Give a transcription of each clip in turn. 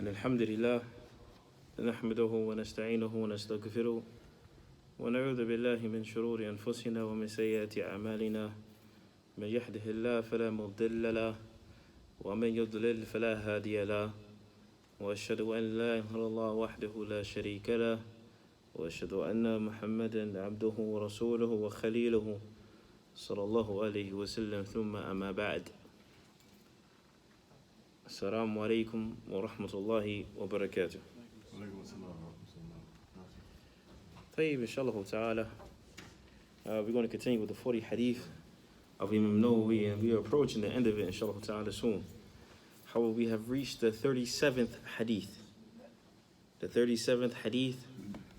إن الحمد لله نحمده ونستعينه ونستغفره ونعوذ بالله من شرور أنفسنا ومن سيئات أعمالنا من يهده الله فلا مضل له ومن يضلل فلا هادي له وأشهد أن لا إله إلا الله وحده لا شريك له وأشهد أن محمدا عبده ورسوله وخليله صلى الله عليه وسلم ثم أما بعد السلام عليكم ورحمة الله وبركاته. طيب inshallah ta'ala, we're going to continue with the 40 hadith of Imam Nawawi, and we are approaching the end of it inshallah ta'ala soon. However, we have reached the 37th hadith. The 37th hadith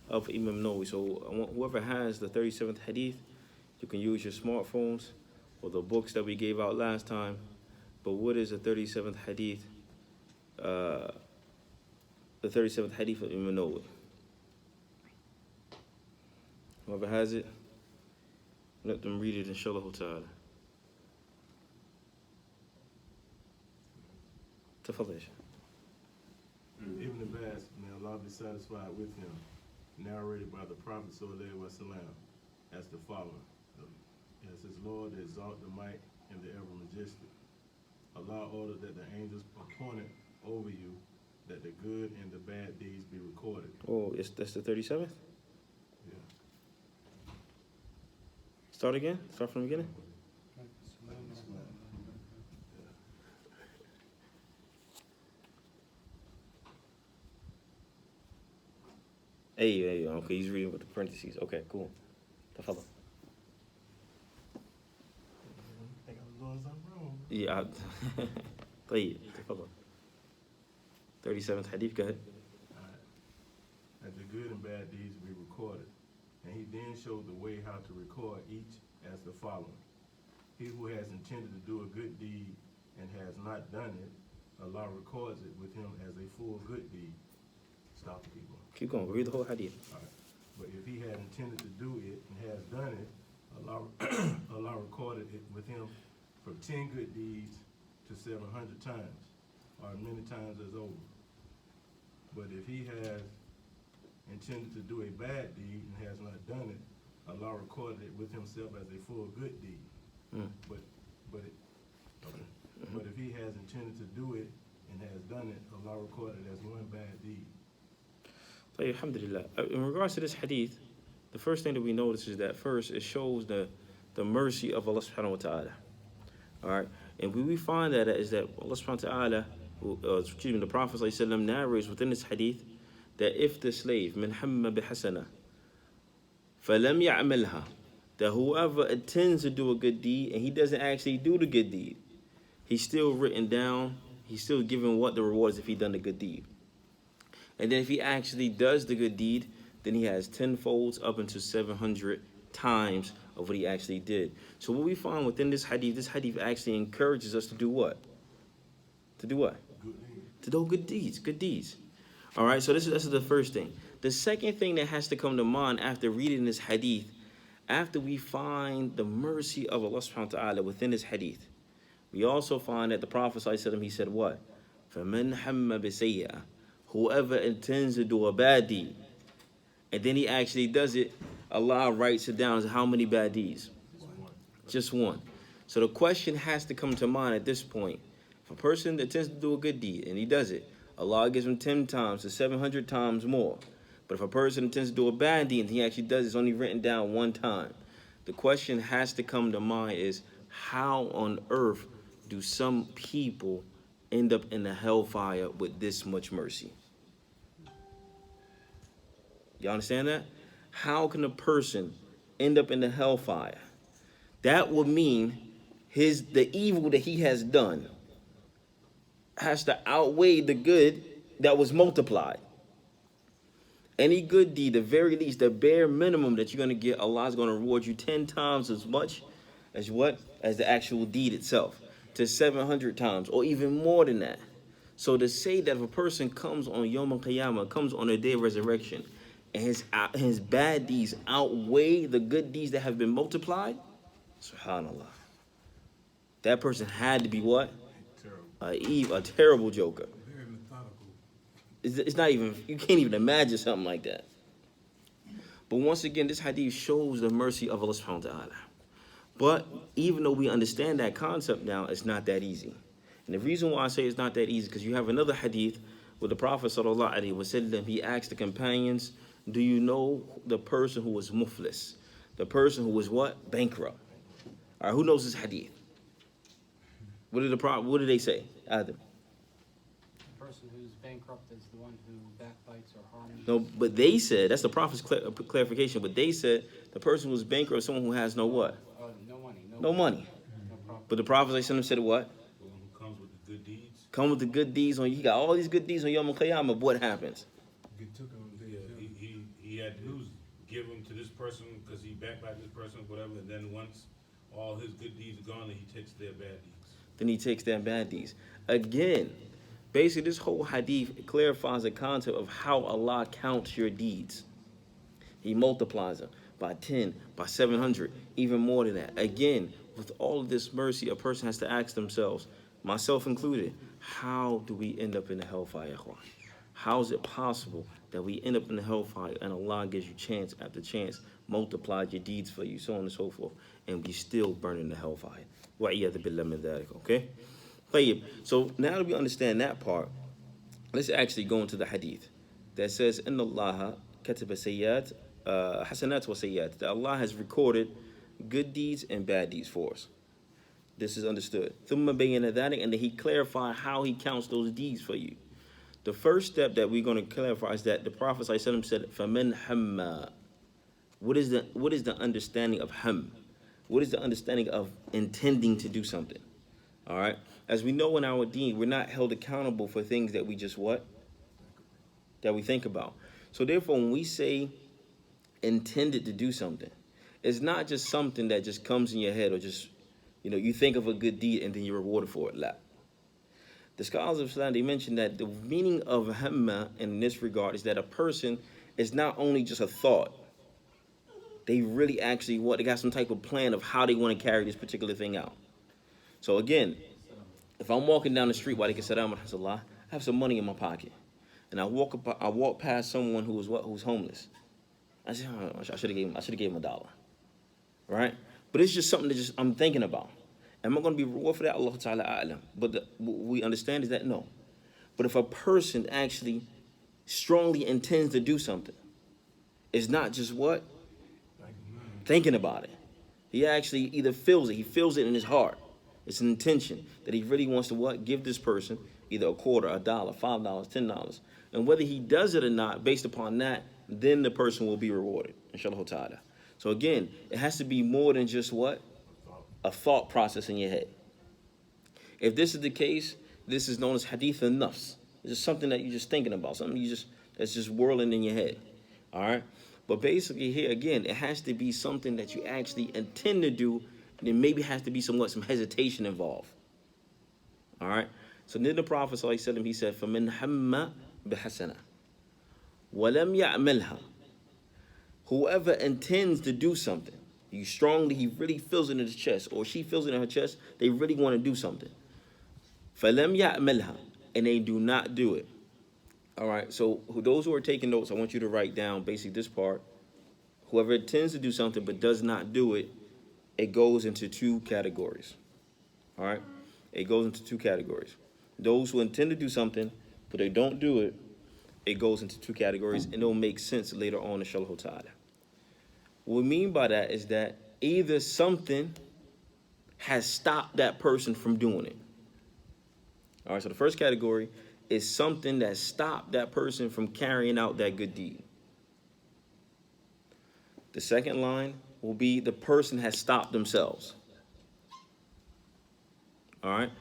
of Imam Nawawi. So whoever has the 37th hadith, you can use your smartphones or the books that we gave out last time. But what is the 37th hadith? The 37th hadith of Imam Nawawi. Whoever has it, let them read it inshallah ta'ala. Tafadhal. Ibn Abbas, may Allah be satisfied with him, narrated by the Prophet sallallahu alaihi wasallam as the following: as his Lord exalt the might and the ever majestic. Allah ordered that the angels appointed over you, that the good and the bad deeds be recorded. Oh, that's the 37th? Yeah. Start again? Start from the beginning? Hey, okay, he's reading with the parentheses. Okay, cool. Tafadhal. I think I was doing something wrong. Yeah. طيب تفضل. 37th hadith, go ahead. That the good and bad deeds be recorded. And he then showed the way how to record each as the following: he who has intended to do a good deed and has not done it, Allah records it with him as a full good deed. Stop, people. Keep going, read the whole hadith. All right. But if he had intended to do it and has done it, Allah recorded it with him from 10 good deeds to 700 times, or many times as over. But if he has intended to do a bad deed and has not done it, Allah recorded it with himself as a full good deed. But if he has intended to do it and has done it, Allah recorded it as one bad deed. Alhamdulillah. In regards to this hadith, the first thing that we notice is that first it shows the mercy of Allah subhanahu wa ta'ala. Alright? And we find that is that Allah subhanahu wa ta'ala, the Prophet ﷺ narrates within this hadith that if the slave, min hamma bihasana, falam ya'malha, that whoever intends to do a good deed and he doesn't actually do the good deed, he's still written down, he's still given what the reward is if he done the good deed. And then if he actually does the good deed, then he has 10 folds up into 700 times of what he actually did. So what we find within this hadith actually encourages us to do what? To do what? To do good deeds. All right, so this is the first thing. The second thing that has to come to mind after reading this hadith, after we find the mercy of Allah subhanahu wa ta'ala within this hadith, we also find that the Prophet ﷺ, he said what? فَمَنْ حَمَّ بِسَيِّئَةٍ, whoever intends to do a bad deed, and then he actually does it, Allah writes it down as how many bad deeds? Just one. So the question has to come to mind at this point. If a person intends to do a good deed and he does it, Allah gives him 10 times to 700 times more. But if a person intends to do a bad deed and he actually does it, it's only written down one time. The question has to come to mind is, how on earth do some people end up in the hellfire with this much mercy? You understand that? How can a person end up in the hellfire? That would mean the evil that he has done has to outweigh the good that was multiplied. Any good deed, the very least, the bare minimum that you're going to get, Allah is going to reward you 10 times as much as what? As the actual deed itself, to 700 times, or even more than that. So to say that if a person comes on Yom Al-Qiyamah, comes on the day of resurrection, and his bad deeds outweigh the good deeds that have been multiplied, subhanallah, that person had to be what? Terrible. A terrible joker. Very methodical. It's not even, you can't even imagine something like that. But once again, this hadith shows the mercy of Allah subhanahu wa ta'ala. But even though we understand that concept now, it's not that easy. And the reason why I say it's not that easy, because you have another hadith where the Prophet sallallahu alaihi wasallam, he asked the companions, do you know the person who was muflis? The person who was what? Bankrupt. All right, who knows this hadith? What did they say? Adam. The person who's bankrupt is the one who backbites or harms. No, but they said, that's the Prophet's clarification, but they said the person who's bankrupt is someone who has no what? No money. No money. No property. But the Prophet said what? The one who comes with the good deeds. Come with the good deeds on you. He got all these good deeds on Yom Qiyamah. What happens? Get took on Yeah, he had to give them to this person because he backbited this person or whatever, and then once all his good deeds are gone, then he takes their bad deeds. Then he takes their bad deeds. Again, basically this whole hadith clarifies the concept of how Allah counts your deeds. He multiplies them by 10, by 700, even more than that. Again, with all of this mercy, a person has to ask themselves, myself included, how do we end up in the hellfire? How is it possible that we end up in the hellfire and Allah gives you chance after chance, multiplied your deeds for you, so on and so forth, and we still burn in the hellfire? Okay? So now that we understand that part, let's actually go into the hadith that says, Inna Allah kataba sayyat, hasanat wa sayyat, that Allah has recorded good deeds and bad deeds for us. This is understood. ثُمَّ بَيَّنَ ذَلِكَ, and then he clarified how he counts those deeds for you. The first step that we're going to clarify is that the Prophet ﷺ said, فَمَنْ حَمَّا. What is the understanding of ham? What is the understanding of intending to do something? All right? As we know in our deen, we're not held accountable for things that we just what? That we think about. So therefore, when we say intended to do something, it's not just something that just comes in your head or just, you think of a good deed and then you're rewarded for it. La. The scholars of Islam, they mention that the meaning of hamma in this regard is that a person is not only just a thought. They really actually they got some type of plan of how they want to carry this particular thing out. So again, if I'm walking down the street, I have some money in my pocket, and I walk past someone who's homeless. I say, oh, I should have gave him $1, right? But it's just something that I'm thinking about. Am I going to be rewarded for that? Allah Ta'ala a'lam. But what we understand is that no. But if a person actually strongly intends to do something, it's not just what? Thinking about it. He actually either feels it. He feels it in his heart. It's an intention that he really wants to what? Give this person either a quarter, $1, $5, $10. And whether he does it or not, based upon that, then the person will be rewarded. Inshallah ta'ala. So again, it has to be more than just what? A thought process in your head. If this is the case, this is known as hadeeth nafs. It's just something that you're just thinking about, something that's just whirling in your head. All right? But basically here again, it has to be something that you actually intend to do, and there maybe has to be some hesitation involved. All right? So then the Prophet ﷺ, he said, فَمَنْ حَمَّ بِحَسَنَةٍ وَلَمْ يَعْمَلْهَا. Whoever intends to do something, he really feels it in his chest, or she feels it in her chest, they really want to do something. فَلَمْ يَعْمَلْهَا, and they do not do it. All right, so those who are taking notes, I want you to write down basically this part. Whoever intends to do something but does not do it, it goes into two categories. All right, it goes into two categories. Those who intend to do something but they don't do it, it goes into two categories, and it'll make sense later on, inshallah ta'ala. What we mean by that is that either something has stopped that person from doing it. All right, so the first category is something that stopped that person from carrying out that good deed. The second line will be the person has stopped themselves. All right?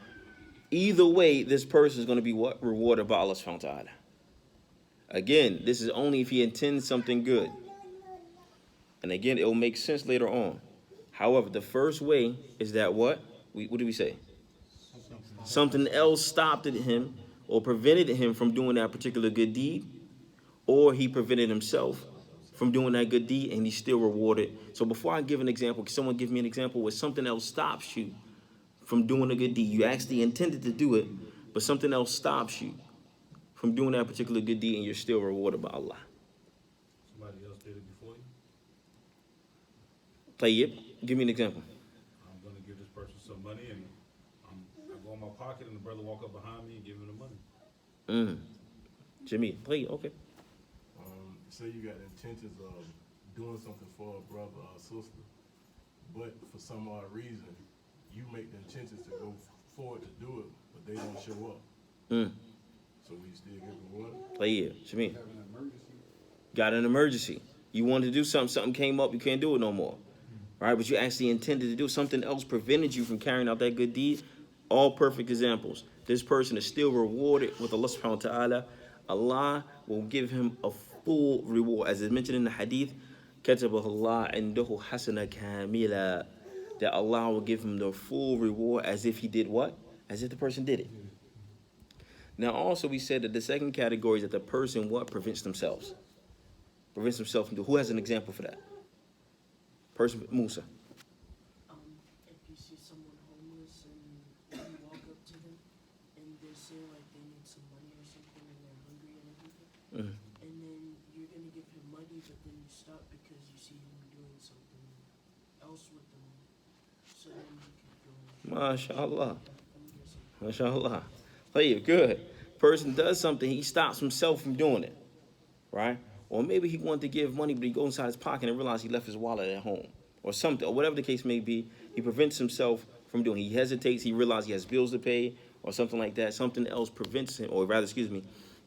Either way, this person is going to be what? Rewarded by Allah subhanahu wa ta'ala. Again, this is only if he intends something good. And again, it will make sense later on. However, the first way is that what? What did we say? Something else stopped him or prevented him from doing that particular good deed, or he prevented himself from doing that good deed and he's still rewarded. So before I give an example, can someone give me an example where something else stops you from doing a good deed? You actually intended to do it, but something else stops you from doing that particular good deed, and you're still rewarded by Allah. Somebody else did it before you. Tayyib, give me an example. I'm gonna give this person some money, and I go in my pocket, and the brother walk up behind me and give him the money. Jimmy, Tayyib, okay. Say you got intentions of doing something for a brother or a sister, but for some odd reason, you make the intentions to go forward to do it, but they don't show up. So we still get rewarded? Tayyib, Jimmy. Got an emergency. You wanted to do something, something came up, you can't do it no more. Right? But you actually intended to do something else, prevented you from carrying out that good deed. All perfect examples. This person is still rewarded with Allah subhanahu wa ta'ala. Allah will give him a full reward. As is mentioned in the hadith, كَتَبَهُ اللَّهُ عِنْدَهُ حَسَنَ كَامِلًا, that Allah will give him the full reward as if he did what? As if the person did it. Now also we said that the second category is that the person what? Prevents themselves. Prevents himself from doing. Who has an example for that? Person, Musa. If you see someone homeless and you walk up to them and they say like they need some money or something and they're hungry and everything, and then you're gonna give him money, but then you stop because you see him doing something else with the money. So then you can go. MashaAllah. MashaAllah. Hey, good. Person does something, he stops himself from doing it. Right? Or maybe he wanted to give money, but he goes inside his pocket and realizes he left his wallet at home. Or something, or whatever the case may be, he prevents himself from doing it. He hesitates, he realizes he has bills to pay, or something like that. Something else prevents him, or rather,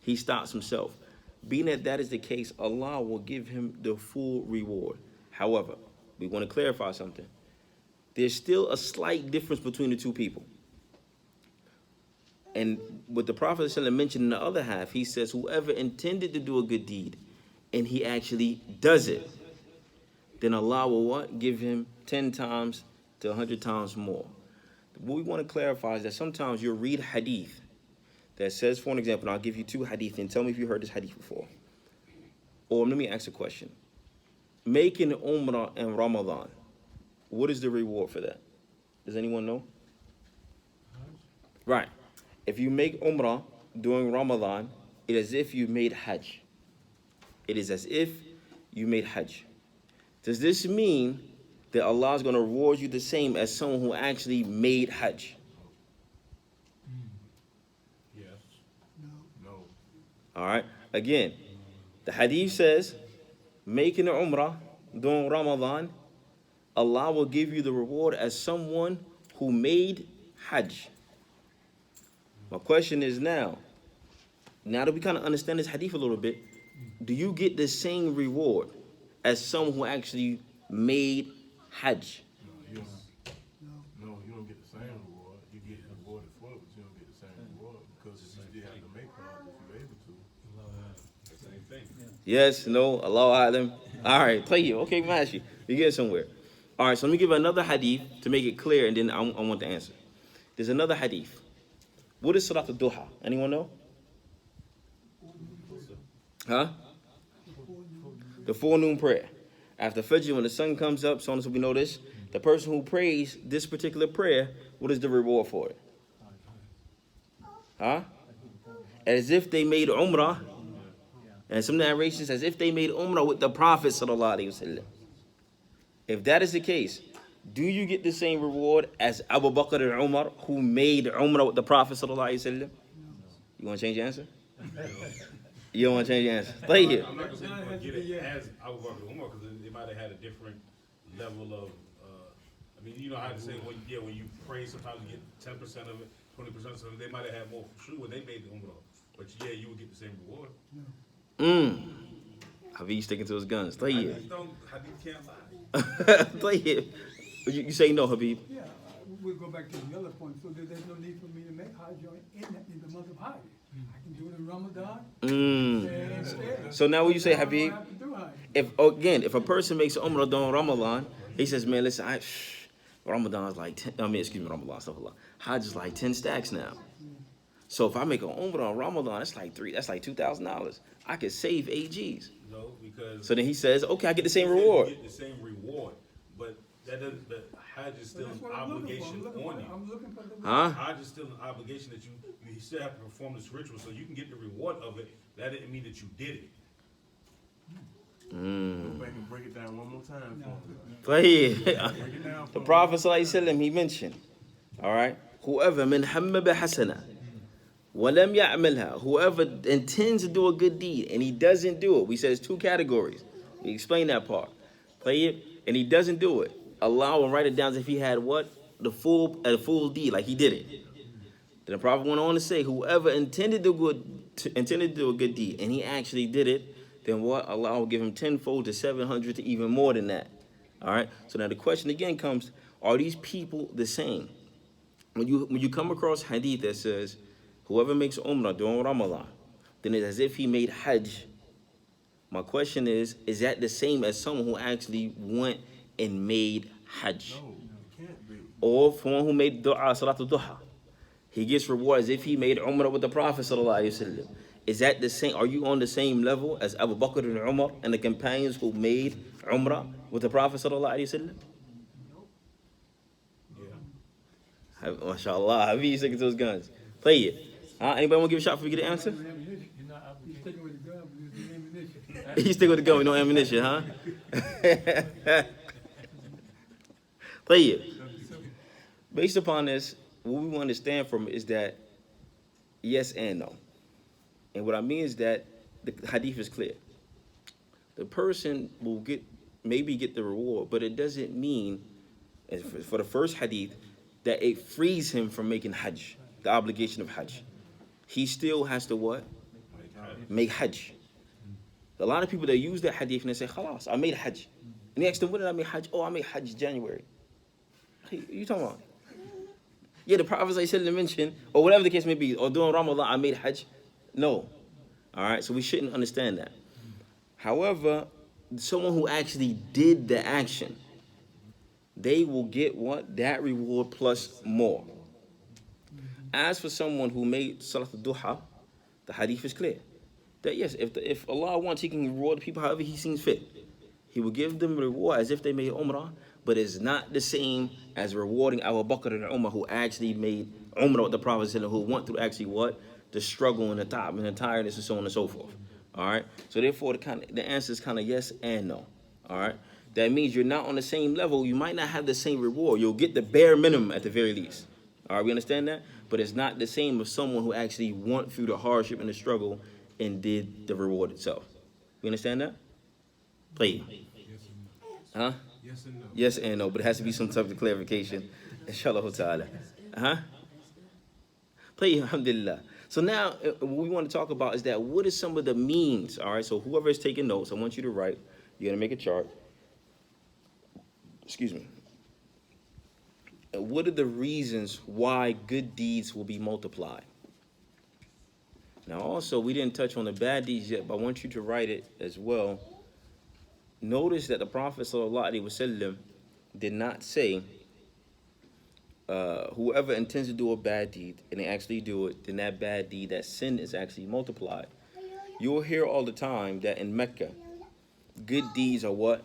he stops himself. Being that that is the case, Allah will give him the full reward. However, we want to clarify something. There's still a slight difference between the two people. And what the Prophet ﷺ mentioned in the other half, he says, whoever intended to do a good deed, and he actually does it, then Allah will what? Give him 10 times to 100 times more. What we want to clarify is that sometimes you'll read hadith that says, for an example, and I'll give you 2 hadith and tell me if you heard this hadith before. Or let me ask a question. Making umrah in Ramadan, what is the reward for that? Does anyone know? Right. If you make umrah during Ramadan, it is as if you made hajj. It is as if you made hajj. Does this mean that Allah is going to reward you the same as someone who actually made hajj? Yes. No. All right. Again, the hadith says, making an umrah during Ramadan, Allah will give you the reward as someone who made hajj. My question is now that we kind of understand this hadith a little bit, do you get the same reward as someone who actually made hajj? You don't get the same reward. You get rewarded for it, but you don't get the same reward because you still have to make one if you're able to. Same thing. Yes, no, Allah Adam. All right, play you. Okay, Mashi, you get somewhere. All right, so let me give another hadith to make it clear, and then I want the answer. There's another hadith. What is Salat al-Duha? Anyone know? Huh? The forenoon prayer. After Fajr, when the sun comes up, so on as we know this, the person who prays this particular prayer, what is the reward for it? Huh? As if they made Umrah, and some narrations, as if they made Umrah with the Prophet sallallahu alaihi wasallam. If that is the case, do you get the same reward as Abu Bakr and Umar, who made Umrah with the Prophet sallallahu alaihi wasallam? You want to change your answer? You don't want to change your answer? Play here. I'm not going to say you're going to get it as Abu Bakr and Umar because they might have had a different level of, I mean, you know how to say, when you pray, sometimes you get 10% of it, 20% of it. They might have had more for sure when they made the Umrah. But yeah, you would get the same reward. Habib sticking to his guns. Play here. Hadith can't lie. Play here. You say no, Habib. Yeah, we'll go back to the other point. So there's no need for me to make Hajj in the month of Hajj. I can do it in Ramadan. Instead. So now what you say, I don't Habib? have to do Hajj. If a person makes Umrah during Ramadan, he says, man, listen, Ramadan's like 10, Ramadan, stuff like Hajj is like 10 stacks now. So if I make an Umrah on Ramadan, that's like $2,000. I could save 8 G's. No, because So then he says, okay, I get the same you reward. get the same reward, but that doesn't. Hajj is So still that's an what I'm looking for. obligation on you. I'm looking for the. Huh? Hajj is still an obligation that you still have to perform this ritual, so you can get the reward of it. That didn't mean that you did it. Go back and break it down one more time for me. Play it. Break it down for The me. Prophet ﷺ, he mentioned, all right, whoever min hamma bihasana walam ya'malha, whoever intends to do a good deed and he doesn't do it. We said it's two categories. We explained that part. Play it, and he doesn't do it. Allah will write it down as if he had what? A full deed, like he did it. Then the Prophet went on to say, whoever intended to do a good deed and he actually did it, then what? Allah will give him tenfold to 700 to even more than that. All right. So now the question again comes: are these people the same? When you come across hadith that says, whoever makes umrah during Ramadan, then it's as if he made hajj. My question is that the same as someone who actually went and made hajj? No, it can't be. Or for one who made du'a, salatul duha, he gets reward as if he made umrah with the Prophet sallallahu alaihi wasallam. Is that the same? Are you on the same level as Abu Bakr and Umar and the companions who made umrah with the Prophet sallallahu alaihi wasallam? Yeah. MashaAllah, Habib sticking to his guns. Play it. Anybody want to give a shot before we get the answer? He's sticking with the gun, but it's the ammunition. He stick with the gun with no ammunition, huh? Play it. Based upon this, what we want to understand from it is that yes and no. And what I mean is that the hadith is clear. The person will maybe get the reward, but it doesn't mean, as for the first hadith, that it frees him from making hajj, the obligation of hajj. He still has to what? Make hajj. A lot of people that use that hadith and they say, khalas, I made hajj. And they ask them, when did I make hajj? Oh, I made hajj January. Hey, you talking about? Yeah, the Prophet mentioned, or whatever the case may be, or during Ramadan, I made hajj. No. All right, so we shouldn't understand that. However, someone who actually did the action, they will get what? That reward plus more. As for someone who made Salat al-Duha, the hadith is clear. That yes, if Allah wants, he can reward people however he seems fit. He will give them reward as if they made Umrah, but it's not the same as rewarding Abu Bakr and Umar who actually made Umrah with the Prophet who went through actually what? The struggle and the top and the tiredness and so on and so forth. All right? So therefore, the answer is kind of yes and no. All right? That means you're not on the same level. You might not have the same reward. You'll get the bare minimum at the very least. All right, we understand that? But it's not the same as someone who actually went through the hardship and the struggle and did the reward itself. We understand that? Play. Huh? Yes and no. Yes and no, but it has to be some type of clarification. Inshallah ta'ala. Huh? Play, alhamdulillah. So now, what we want to talk about is that what is some of the means? All right, so whoever is taking notes, I want you to write. You're going to make a chart. Excuse me. What are the reasons why good deeds will be multiplied? Now, also, we didn't touch on the bad deeds yet, but I want you to write it as well. Notice that the Prophet ﷺ did not say, whoever intends to do a bad deed and they actually do it, then that bad deed, that sin is actually multiplied. You'll hear all the time that in Mecca, good deeds are what?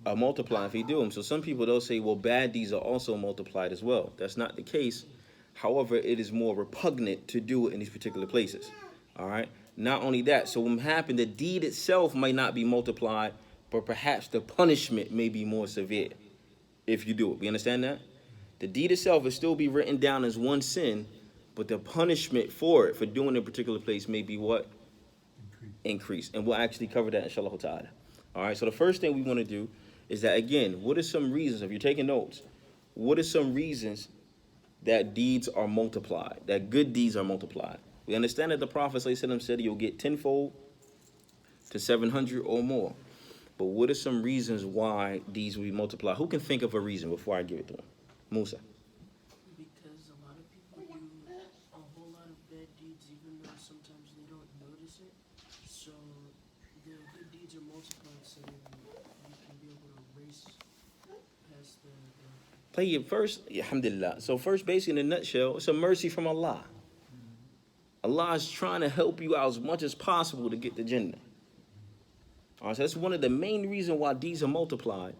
Are multiplied if you do them. So some people, they'll say, well, bad deeds are also multiplied as well. That's not the case. However, it is more repugnant to do it in these particular places. All right? Not only that, so what happened, the deed itself might not be multiplied, but perhaps the punishment may be more severe if you do it. We understand that? The deed itself will still be written down as one sin, but the punishment for it, for doing it in a particular place, may be what? Increase. And we'll actually cover that inshallah ta'ala. All right, so the first thing we want to do is that, again, what are some reasons, if you're taking notes, what are some reasons that deeds are multiplied, that good deeds are multiplied? We understand that the Prophet ﷺ said you'll get tenfold to 700 or more. But what are some reasons why deeds will be multiplied? Who can think of a reason before I give it to him? Musa. Because a lot of people do a whole lot of bad deeds even though sometimes they don't notice it. So the good deeds are multiplied so then you can be able to race past the Play it first. Alhamdulillah. So first, basically, in a nutshell, it's a mercy from Allah. Allah is trying to help you out as much as possible to get the Jannah. All right, so that's one of the main reasons why deeds are multiplied,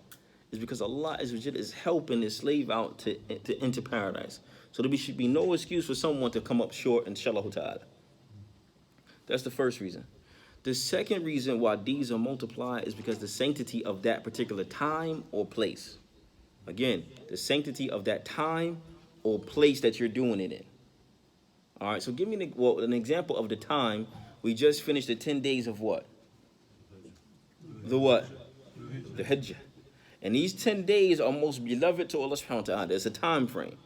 is because Allah is helping his slave out to enter paradise. So there should be no excuse for someone to come up short, inshallah ta'ala. That's the first reason. The second reason why deeds are multiplied is because the sanctity of that particular time or place. Again, the sanctity of that time or place that you're doing it in. All right, so give me an example of the time. We just finished the 10 days of what? The what? The Hajj. And these 10 days are most beloved to Allah subhanahu wa ta'ala. There's a time frame.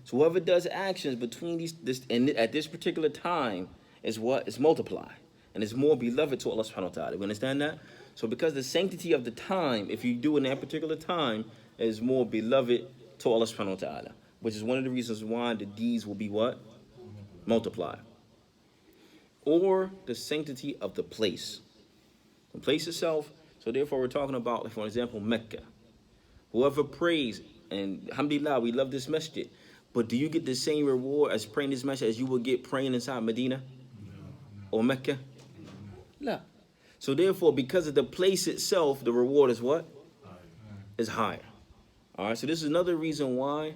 So whoever does actions between and at this particular time is what? It's multiplied. And it's more beloved to Allah subhanahu wa ta'ala. You understand that? So because the sanctity of the time, if you do it in that particular time, is more beloved to Allah subhanahu wa ta'ala. Which is one of the reasons why the deeds will be what? Multiplied. Or the sanctity of the place. The place itself. So therefore we're talking about, for example, Mecca. Whoever prays, and alhamdulillah, we love this masjid. But do you get the same reward as praying this masjid as you would get praying inside Medina? Or Mecca? No. So therefore, because of the place itself, the reward is what? Is higher. All right, so this is another reason why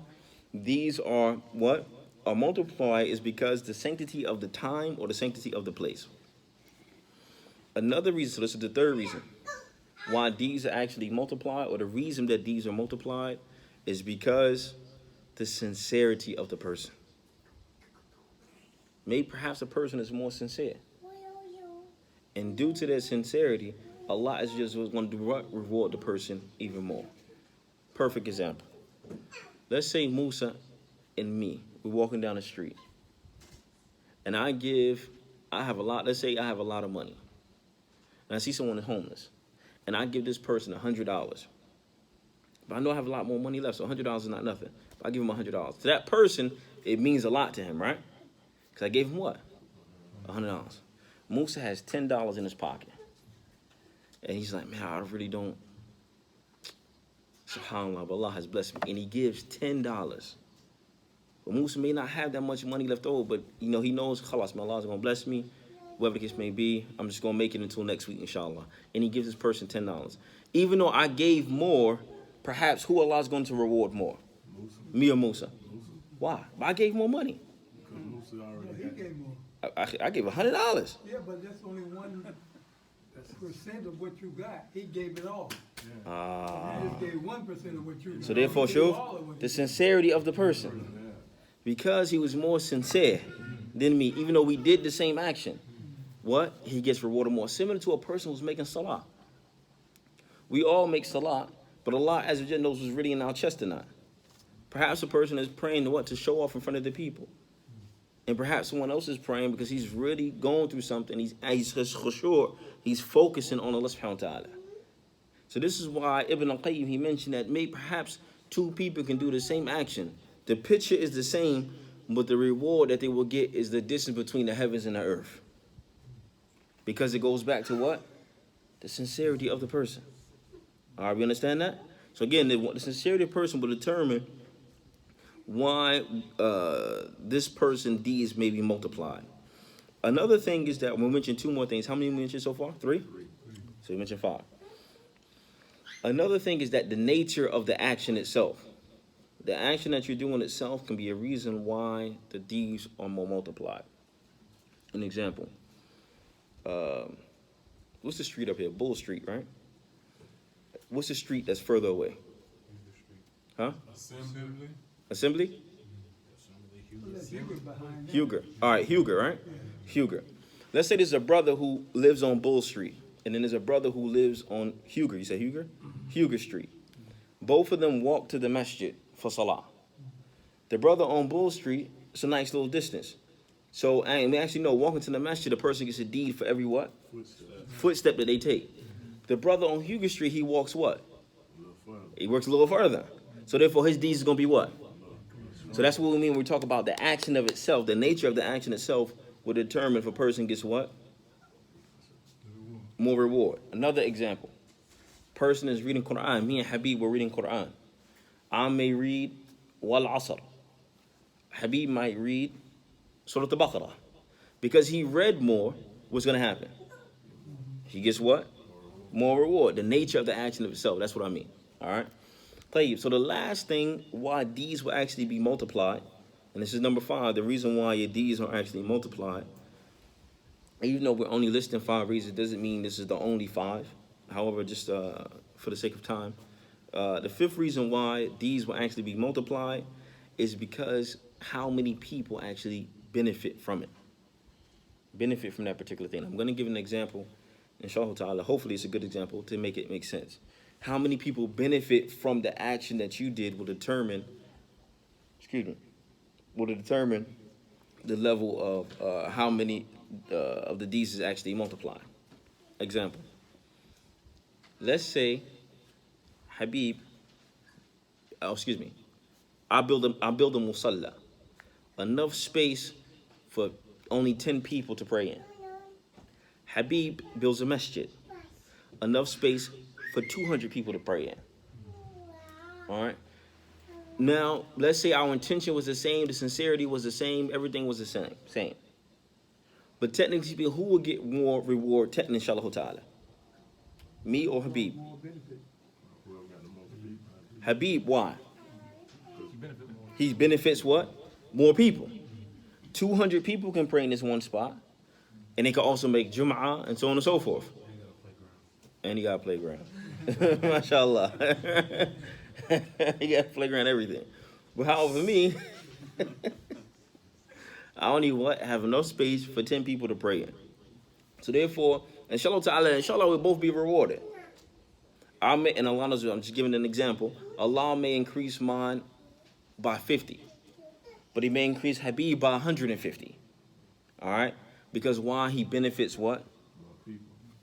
these are what? Are multiplied, is because the sanctity of the time or the sanctity of the place. Another reason, so this is the third reason, why these are actually multiplied, or the reason that these are multiplied, is because the sincerity of the person. Maybe perhaps a person is more sincere. And due to their sincerity, Allah is just going to reward the person even more. Perfect example. Let's say Musa and me, we're walking down the street. And let's say I have a lot of money. And I see someone is homeless. And I give this person $100. But I know I have a lot more money left, so $100 is not nothing. But I give him $100. To that person, it means a lot to him, right? Because I gave him what? $100. Musa has $10 in his pocket. And he's like, man, I really don't. SubhanAllah, but Allah has blessed me. And he gives $10. But Musa may not have that much money left over, but he knows, khalas, man, Allah is going to bless me. Whatever the case may be, I'm just going to make it until next week, inshallah. And he gives this person $10. Even though I gave more, perhaps who Allah is going to reward more? Musa. Me or Musa? Musa. Why? But I gave more money. Because Musa already Yeah, he had it. gave more. I gave $100. Yeah, but that's only 1% of what you got. He gave it all. You just gave 1% of what you got. So therefore, He gave Shuf, all of what the he sincerity of the person. Because he was more sincere than me, even though we did the same action, what? He gets rewarded more. Similar to a person who's making salah. We all make salah, but Allah Azza wa Jalla knows what's really in our chest or not. Perhaps a person is praying to show off in front of the people. And perhaps someone else is praying because he's really going through something. He's khushu', he's focusing on Allah subhanahu wa ta'ala. So this is why Ibn al-Qayyim, he mentioned that maybe perhaps two people can do the same action. The picture is the same, but the reward that they will get is the distance between the heavens and the earth. Because it goes back to what? The sincerity of the person. All right, we understand that? So again, the sincerity of the person will determine why this person's deeds may be multiplied. Another thing is that we mentioned two more things. How many we mentioned so far? Three? So we mentioned 5. Another thing is that the nature of the action itself. The action that you're doing itself can be a reason why the deeds are more multiplied. An example. What's the street up here? Bull Street, right? What's the street that's further away? Huh? Assembly. Assembly? Unless he was behind that. Huger. All right, Huger, right? Huger. Let's say there's a brother who lives on Bull Street, and then there's a brother who lives on Huger. You say Huger? Huger Street. Both of them walk to the masjid for salah. The brother on Bull Street, it's a nice little distance. So, and we actually know, walking to the masjid, the person gets a deed for every what? Footstep that they take. The brother on Huger Street, he walks what? He works a little further. So therefore, his deeds is going to be what? So that's what we mean when we talk about the action of itself. The nature of the action itself will determine if a person gets what? More reward. Another example. Person is reading Quran. Me and Habib were reading Quran. I may read Wal Asr. Habib might read Surah Al-Baqarah. Because he read more, what's going to happen? He gets what? More reward. The nature of the action of itself. That's what I mean. All right? طيب, so the last thing why deeds will actually be multiplied, and this is number 5, the reason why your deeds are actually multiplied. Even though we're only listing 5 reasons, doesn't mean this is the only 5. However, just for the sake of time, the 5th reason why deeds will actually be multiplied is because how many people actually benefit from it, benefit from that particular thing. I'm going to give an example, inshallah ta'ala. Hopefully it's a good example to make it make sense. How many people benefit from the action that you did will determine, the level of how many of the deeds is actually multiplied. Example. Let's say Habib, I build a musalla, enough space for only 10 people to pray in. Habib builds a masjid, enough space for 200 people to pray in. All right. Now, let's say our intention was the same, the sincerity was the same, everything was the same. But technically speaking, who will get more reward, technically, inshallah ta'ala? Me or Habib? More benefit. Whoever got the most people. Habib, why? He benefits what? More people. 200 people can pray in this one spot, and they can also make Jum'ah and so on and so forth. And he got a playground. MashaAllah. He got a playground, everything. But however, me, I only have enough space for 10 people to pray in. So therefore, inshallah ta'ala, inshallah, we'll both be rewarded. And Allah knows, I'm just giving an example. Allah may increase mine by 50, but he may increase Habib by 150. All right? Because why? He benefits what?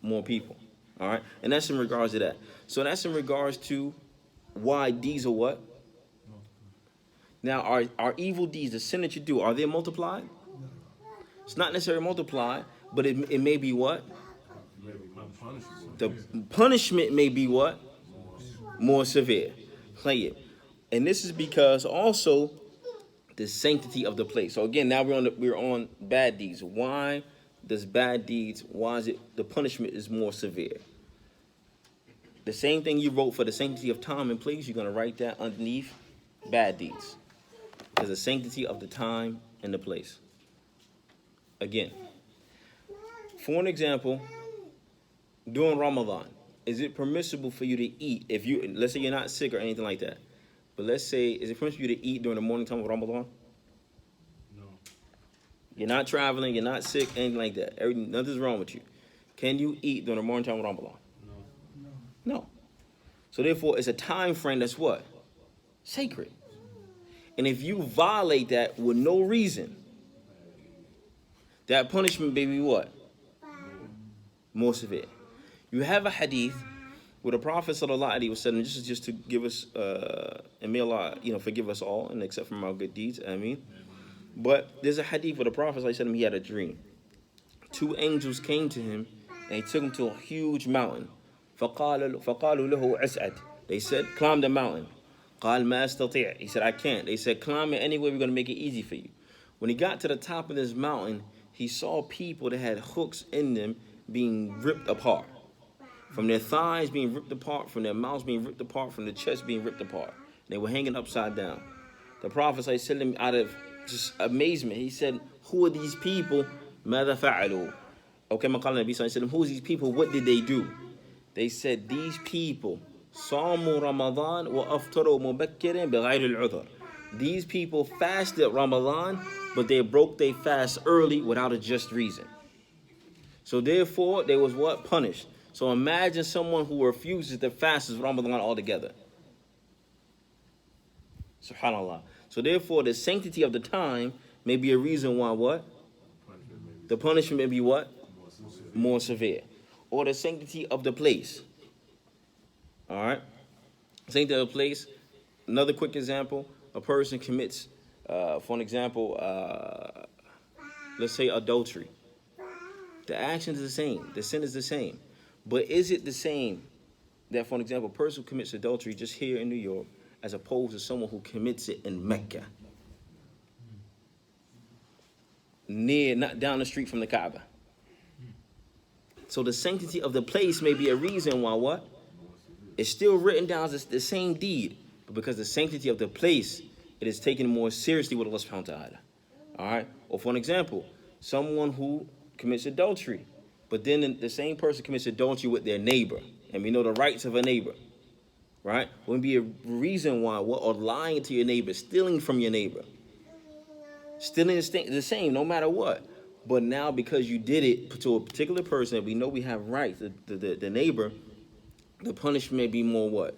More people. All right? And that's in regards to that. So that's in regards to why deeds are what? Now, are evil deeds, the sin that you do, are they multiplied? It's not necessarily multiplied, but it may be what? The punishment may be what? More severe. Play it. And this is because also the sanctity of the place. So again, now we're on bad deeds. Why does bad deeds, why is it the punishment is more severe? The same thing you wrote for the sanctity of time and place, you're going to write that underneath bad deeds. There's the sanctity of the time and the place. Again, for an example, during Ramadan, is it permissible for you to eat if you, let's say you're not sick or anything like that, but let's say, is it permissible for you to eat during the morning time of Ramadan? No. You're not traveling, you're not sick, anything like that. Nothing's wrong with you. Can you eat during the morning time of Ramadan? No. So therefore, it's a time frame that's what? Sacred. And if you violate that with no reason, that punishment may be what? More severe. You have a hadith where the Prophet sallallahu alaihi wasallam, this is just to give us, and may Allah, forgive us all, and except from our good deeds, I mean. But there's a hadith where the Prophet sallallahu alaihi wasallam, he had a dream. 2 angels came to him, and he took him to a huge mountain. فقالوا له اسعد. They said, climb the mountain. قال ما أستطيع. He said, I can't. They said, climb it anyway, we're going to make it easy for you. When he got to the top of this mountain, he saw people that had hooks in them being ripped apart. From their thighs being ripped apart, from their mouths being ripped apart, from their chest being ripped apart. They were hanging upside down. The Prophet ﷺ, out of just amazement, he said, who are these people? ماذا فعلوا? Okay, who are these people? What did they do? They said, these people, صاموا رمضان وأفطروا مبكرا بغير العذر. These people fasted Ramadan, but they broke their fast early without a just reason. So therefore, they was what? Punished. So imagine someone who refuses to fast Ramadan altogether. Subhanallah. So therefore, the sanctity of the time may be a reason why what? The punishment may be what? More severe. Or the sanctity of the place. All right? Sanctity of the place. Another quick example. A person commits, for an example, let's say adultery. The action is the same. The sin is the same. But is it the same that, for an example, a person who commits adultery just here in New York as opposed to someone who commits it in Mecca? Not down the street from the Kaaba. So the sanctity of the place may be a reason why what? It's still written down as the same deed. but because the sanctity of the place, it is taken more seriously with Allah subhanahu wa ta'ala. All right? Or for an example, someone who commits adultery, but then the same person commits adultery with their neighbor, and we know the rights of a neighbor, right? Wouldn't be a reason why, or lying to your neighbor, stealing from your neighbor. Stealing is the same, no matter what. But now because you did it to a particular person, and we know we have rights, the neighbor, the punishment may be more what?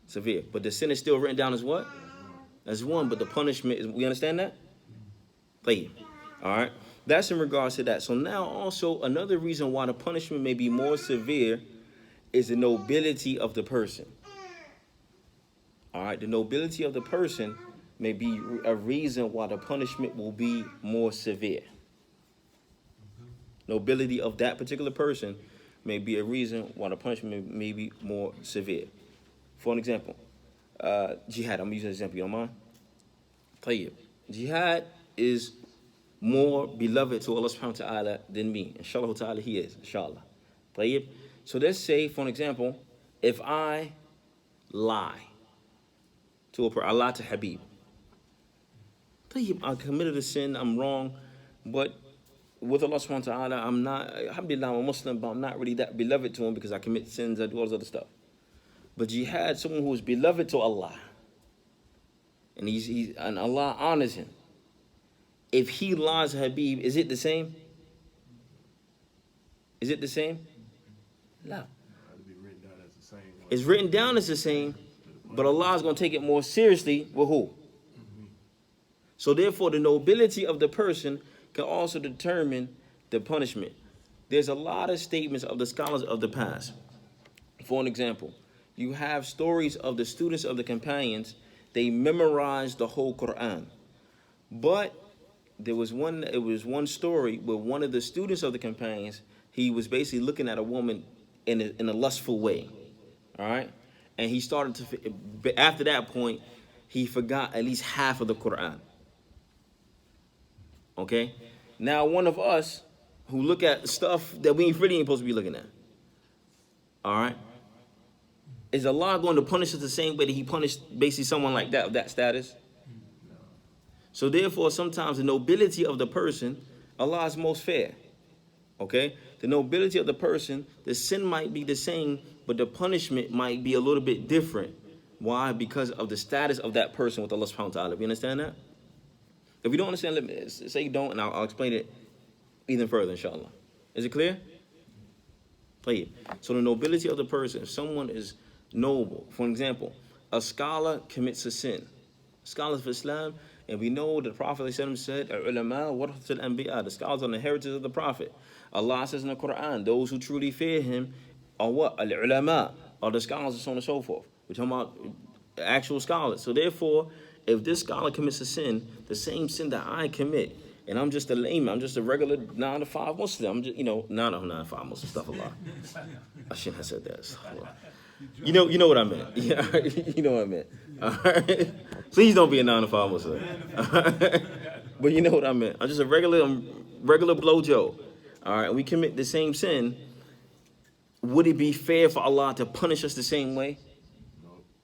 Severe. But the sin is still written down as what? As one, but the punishment is, we understand that? All right? That's in regards to that. So now also another reason why the punishment may be more severe is the nobility of the person. All right? The nobility of the person may be a reason why the punishment will be more severe. Nobility of that particular person may be a reason why the punishment may be more severe. For an example, jihad. I'm using an example, you don't mind? Tayyib. Jihad is more beloved to Allah subhanahu wa ta'ala than me. Inshallah ta'ala, he is. Inshallah. Tayyib. So let's say, for an example, if I lie to a person, I lie to Habib. Tayyib, I committed a sin, I'm wrong, but with Allah subhanahu wa ta'ala, I'm not, alhamdulillah, I'm a Muslim, but I'm not really that beloved to him because I commit sins, I do all this other stuff. But jihad, someone who is beloved to Allah, and and Allah honors him. If he lies to Habib, is it the same? Is it the same? No. It's written down as the same, but Allah is going to take it more seriously with who? So therefore, the nobility of the person can also determine the punishment. There's a lot of statements of the scholars of the past. For an example, you have stories of the students of the companions. They memorized the whole Quran. But it was one story where one of the students of the companions, he was basically looking at a woman in a lustful way. All right? And he started to, after that point, he forgot at least half of the Quran. Okay? Now, one of us who look at stuff that we really ain't supposed to be looking at. All right? Is Allah going to punish us the same way that he punished basically someone like that, of that status? So therefore, sometimes the nobility of the person, Allah is most fair. Okay? The nobility of the person, the sin might be the same, but the punishment might be a little bit different. Why? Because of the status of that person with Allah subhanahu wa ta'ala. You understand that? If you don't understand, let me say you don't, and I'll explain it even further, inshallah. Is it clear? Play it. So the nobility of the person, if someone is noble, for example, a scholar commits a sin. Scholars of Islam, and we know that the Prophet said, "Ulama warathatul anbiya," the scholars are the heritage of the Prophet. Allah says in the Quran, those who truly fear him are what? Al-ulama, are the scholars, and so on and so forth. We're talking about actual scholars. So therefore, if this scholar commits a sin, the same sin that I commit, and I'm just a layman, I'm just a regular 9 to 5 Muslim, I'm just, not a 9 to 5 Muslim, stuff a lot. I shouldn't have said that. You know what I meant. Yeah, you know what I meant. All right? Please don't be a 9 to 5 Muslim. All right? But you know what I meant. I'm just a regular blow Joe. All right, we commit the same sin. Would it be fair for Allah to punish us the same way?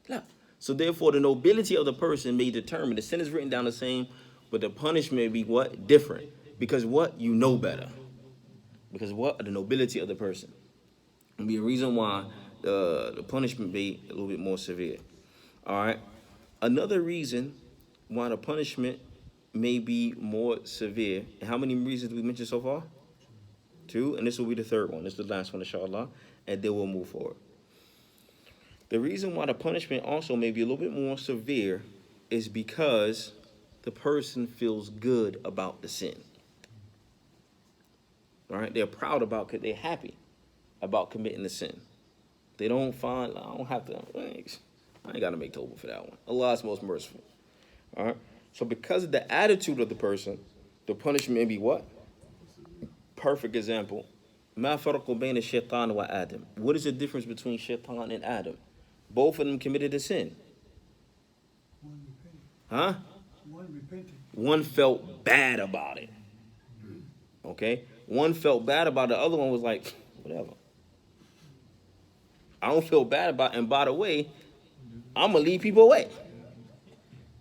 No. So therefore, the nobility of the person may determine. The sin is written down the same, but the punishment may be what? Different. Because what? You know better. Because what? The nobility of the person. It'll be a reason why the punishment be a little bit more severe. All right. Another reason why the punishment may be more severe. And how many reasons did we mention so far? 2. And this will be the third one. This is the last one, inshallah. And then we'll move forward. The reason why the punishment also may be a little bit more severe is because the person feels good about the sin. All right? They're proud about it. They're happy about committing the sin. They don't find, I don't have to, I ain't got to make tawbah for that one. Allah is most merciful. All right? So because of the attitude of the person, the punishment may be what? Perfect example. ما فرق بين الشيطان وآدم. What is the difference between shaitan and Adam? Both of them committed a sin. One repented. Huh? One repented. One felt bad about it. Okay? One felt bad about it. The other one was like, whatever. I don't feel bad about it. And by the way, I'm going to lead people away.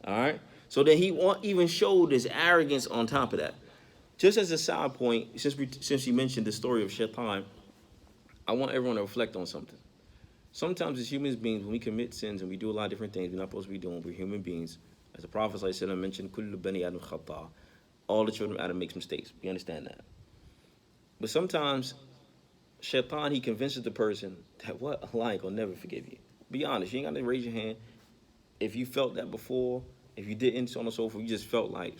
All right? So then he even showed his arrogance on top of that. Just as a side point, since you mentioned the story of Shaitan, I want everyone to reflect on something. Sometimes as human beings, when we commit sins and we do a lot of different things we're not supposed to be doing, we're human beings. As the Prophet ﷺ mentioned, Kullu bani Adam khata. All the children of Adam makes mistakes. We understand that. But sometimes Shaitan, he convinces the person that what? Allah ain't gonna never forgive you. Be honest, you ain't gotta raise your hand. If you felt that before, if you didn't, so on and so forth, you just felt like,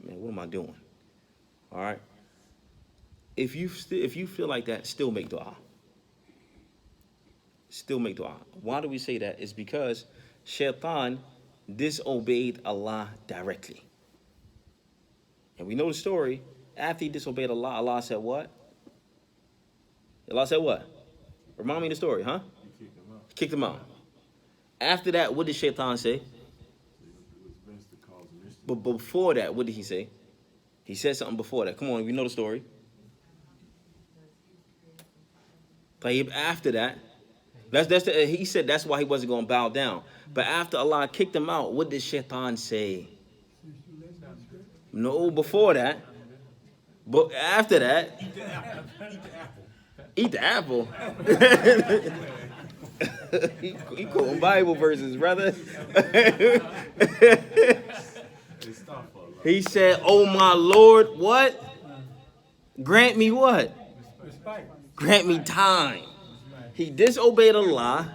man, what am I doing? All right. If you feel like that, still make dua. Still make dua. Why do we say that? It's because Shaitan disobeyed Allah directly. And we know the story. After he disobeyed Allah, Allah said what? Allah said what? Remind me of the story, huh? He kicked him out. Kicked him out. After that, what did Shaitan say? It was best to cause mischief. But before that, what did he say? He said something before that. Come on, we know the story. But after that, he said that's why he wasn't going to bow down. But after Allah kicked him out, what did Shaitan say? No, before that. But after that, eat the apple. He quoting Bible verses, brother. He said, "Oh my Lord, what? Grant me what? Grant me time." He disobeyed Allah,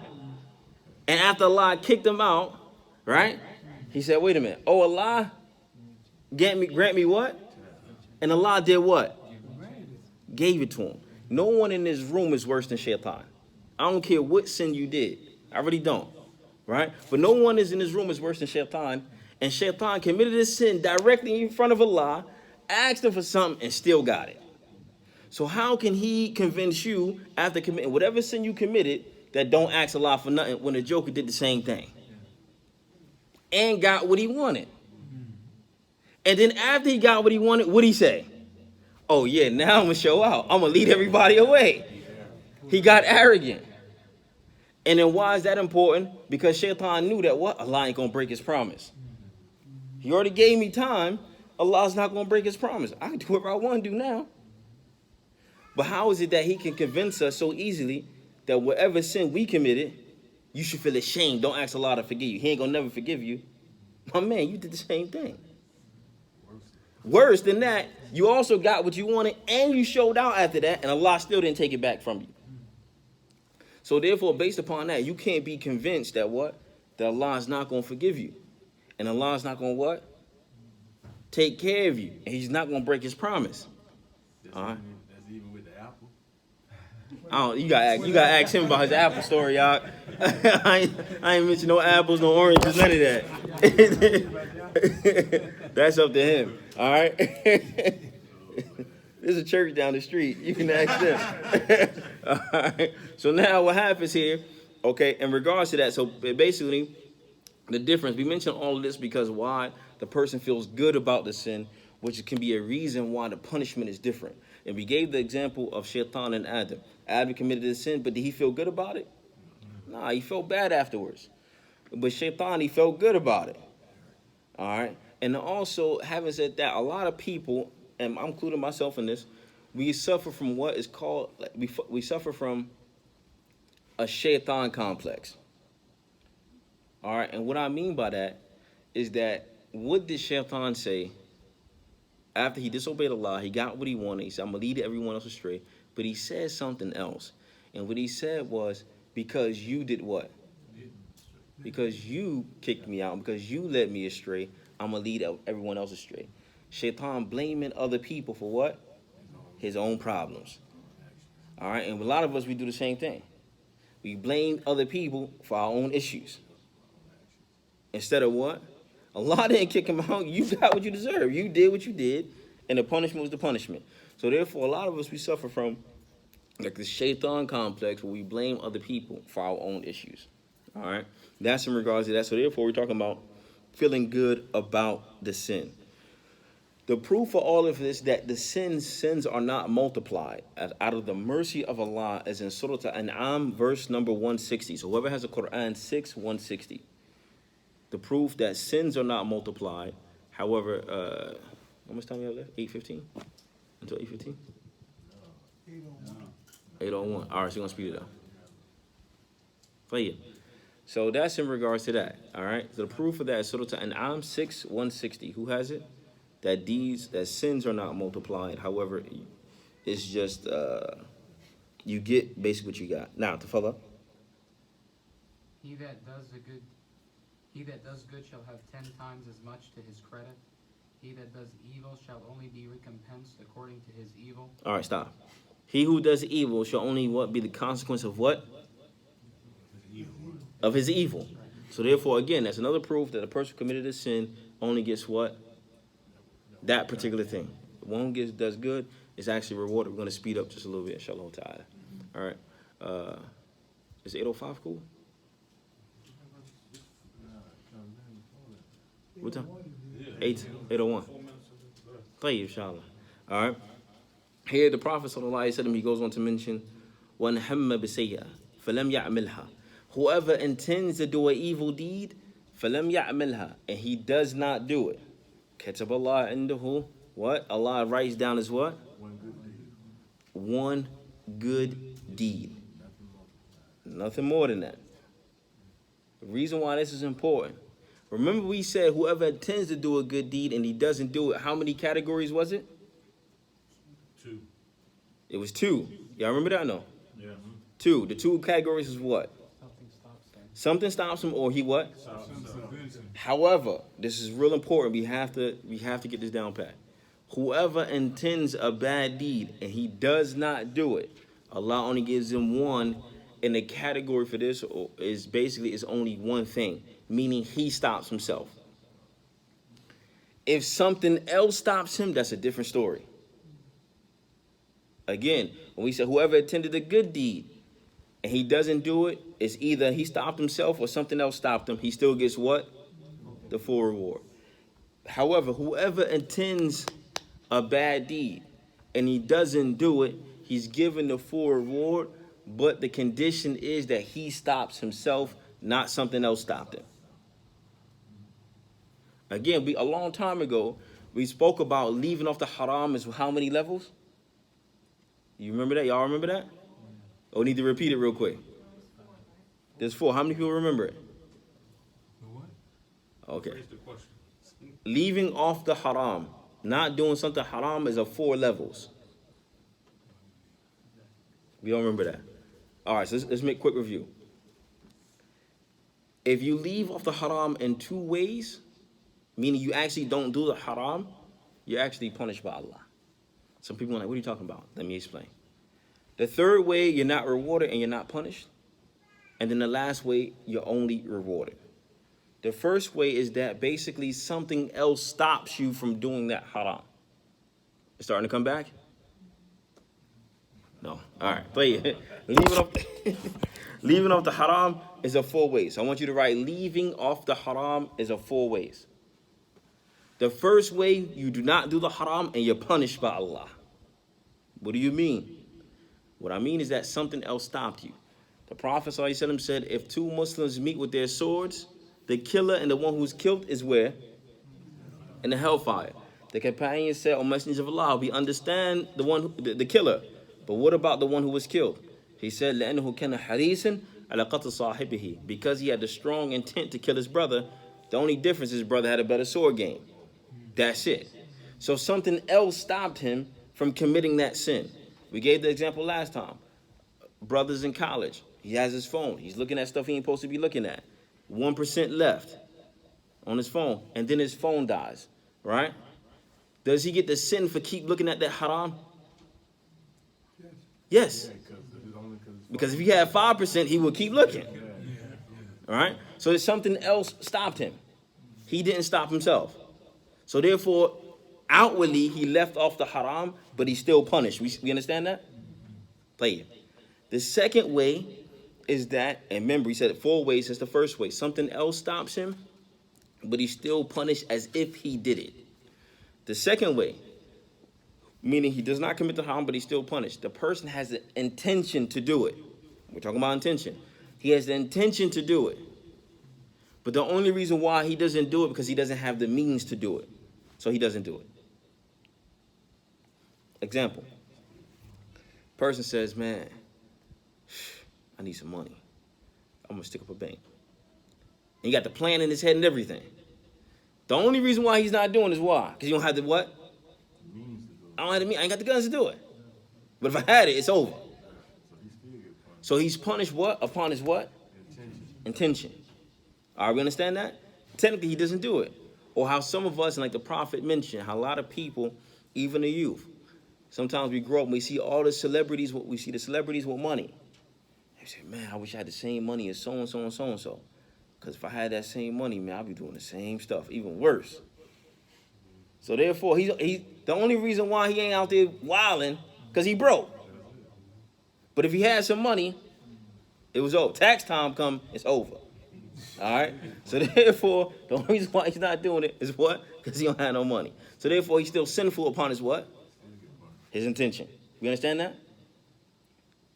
and after Allah kicked him out, right? He said, "Wait a minute. Oh Allah, grant me what?" And Allah did what? Gave it to him. No one in this room is worse than Shaitan. I don't care what sin you did. I really don't. Right? But no one is in this room is worse than Shaitan. And Shaitan committed this sin directly in front of Allah, asked him for something, and still got it. So how can he convince you after committing whatever sin you committed that don't ask Allah for nothing when the Joker did the same thing? And got what he wanted. And then after he got what he wanted, what'd he say? Oh yeah, now I'm gonna show out. I'm gonna lead everybody away. He got arrogant. And then why is that important? Because Shaitan knew that what? Allah ain't gonna break his promise. He already gave me time. Allah's not gonna break his promise. I can do whatever I want to do now. But how is it that he can convince us so easily that whatever sin we committed, you should feel ashamed? Don't ask Allah to forgive you. He ain't gonna never forgive you. My man, you did the same thing. Worse than that, you also got what you wanted and you showed out after that, and Allah still didn't take it back from you. So therefore, based upon that, you can't be convinced that what? That Allah is not going to forgive you. And Allah is not going to what? Take care of you. And he's not going to break his promise. All right? That's even with the apple. You gotta ask him about his apple story, y'all. I ain't mention no apples, no oranges, none of that. That's up to him. All right. There's a church down the street. You can ask them. All right. So now what happens here? Okay. In regards to that, so basically, the difference. We mentioned all of this because why the person feels good about the sin, which can be a reason why the punishment is different. And we gave the example of Shaitan and Adam. Adam committed a sin, but did he feel good about it? Nah, he felt bad afterwards. But Shaitan, he felt good about it. All right? And also, having said that, a lot of people, and I'm including myself in this, we suffer from what is called, we suffer from a Shaitan complex. All right? And what I mean by that is that, what did Shaitan say? After he disobeyed Allah, he got what he wanted. He said, I'm going to lead everyone else astray. But he said something else. And what he said was, because you did what? Because you kicked me out, because you led me astray, I'm going to lead everyone else astray. Shaitan blaming other people for what? His own problems. All right? And a lot of us, we do the same thing. We blame other people for our own issues. Instead of what? Allah didn't kick him out. You got what you deserve. You did what you did, and the punishment was the punishment. So therefore, a lot of us, we suffer from like the Shaitan complex where we blame other people for our own issues. All right? That's in regards to that. So therefore, we're talking about feeling good about the sin. The proof for all of this that the sins are not multiplied out of the mercy of Allah is in Surah Al-An'am, verse number 160. So whoever has a Quran 6:160. The proof that sins are not multiplied. However, how much time we have left? 8:15? Until 8:15? 8:01. All right, so you're going to speed it up. Play it. So that's in regards to that. All right. So the proof of that is Surah Al-An'am 6:160. Who has it? That sins are not multiplied. However, it's just you get basically what you got. Now to follow up. He that does good shall have 10 times as much to his credit. He that does evil shall only be recompensed according to his evil. All right, stop. He who does evil shall only what be the consequence of what? Of his evil. So therefore, again, that's another proof that a person committed a sin only gets what? That particular thing. The one who does good is actually rewarded. We're going to speed up just a little bit, inshallah ta'ala. All right. Is 8:05 cool? What time? 8:01. Play, inshallah. All right. Here the Prophet sallallahu alaihi wasallam, he goes on to mention, وَنْ هَمَّ بِسَيَّةٍ فَلَمْ يَعْمِلْهَا. Whoever intends to do an evil deed, فَلَمْ يَعْمِلْهَا, and he does not do it. كَتَبَ اللَّهُ عِنْدَهُ, what? Allah writes down as what? One good deed. Nothing more than that. The reason why this is important. Remember we said whoever intends to do a good deed and he doesn't do it, how many categories was it? 2. It was 2. Y'all remember that? No? Yeah. 2. The 2 categories is what? Something stops him. Something stops him or he what? However, this is real important. We have to get this down pat. Whoever intends a bad deed and he does not do it, Allah only gives him one. And the category for this is basically is only one thing, meaning he stops himself. If something else stops him, that's a different story. Again, when we say whoever intended a good deed and he doesn't do it, it's either he stopped himself or something else stopped him. He still gets what? The full reward. However, whoever intends a bad deed and he doesn't do it, he's given the full reward, but the condition is that he stops himself, not something else stopped him. Again, a long time ago, we spoke about leaving off the haram is how many levels? You remember that? Y'all remember that? Oh, need to repeat it real quick. There's 4. How many people remember it? Okay. Raise the question. Leaving off the haram, not doing something haram is of 4 levels. We all remember that. All right, so let's make a quick review. If you leave off the haram in 2 ways, meaning you actually don't do the haram, you're actually punished by Allah. Some people are like, what are you talking about? Let me explain. The 3rd way, you're not rewarded and you're not punished. And then the last way, you're only rewarded. The first way is that basically something else stops you from doing that haram. It's starting to come back? No. All right. Play it. Leaving off the haram is of 4 ways. So I want you to write leaving off the haram is of 4 ways. The first way, you do not do the haram and you're punished by Allah. What do you mean? What I mean is that something else stopped you. The Prophet ﷺ said, if 2 Muslims meet with their swords, the killer and the one who's killed is where? In the hellfire. The companion said, O Messenger of Allah, we understand the killer. But what about the one who was killed? He said, لأنه كان حريصا على قتل صاحبه. Because he had the strong intent to kill his brother, the only difference is his brother had a better sword game. That's it. So something else stopped him from committing that sin. We gave the example last time. Brothers in college. He has his phone. He's looking at stuff he ain't supposed to be looking at. 1% left on his phone. And then his phone dies. Right? Does he get the sin for keep looking at that haram? Yes. Because if he had 5%, he would keep looking. All right? So there's something else stopped him. He didn't stop himself. So therefore, outwardly, he left off the haram, but he's still punished. We understand that? Play it. The second way is that, and remember, he said 4 ways. That's the first way. Something else stops him, but he's still punished as if he did it. The second way, meaning he does not commit the harm, but he's still punished. The person has the intention to do it. We're talking about intention. He has the intention to do it. But the only reason why he doesn't do it because he doesn't have the means to do it. So he doesn't do it. Example. Person says, man, I need some money. I'm going to stick up a bank. And he got the plan in his head and everything. The only reason why he's not doing is why? Because you don't have the what? I don't have the means. I ain't got the guns to do it. But if I had it, it's over. So he's punished what? Upon his what? Intention. All right, we understand that? Technically, he doesn't do it. Or how some of us, and like the Prophet mentioned, how a lot of people, even the youth, sometimes we grow up and we see all the celebrities, we see the celebrities with money. They say, man, I wish I had the same money as so-and-so and so-and-so. Because if I had that same money, man, I'd be doing the same stuff, even worse. So therefore, he's the only reason why he ain't out there wilding, because he broke. But if he had some money, it was over. Tax time come, it's over. All right? So therefore, the only reason why he's not doing it is what? Because he don't have no money. So therefore, he's still sinful upon his what? His intention. You understand that?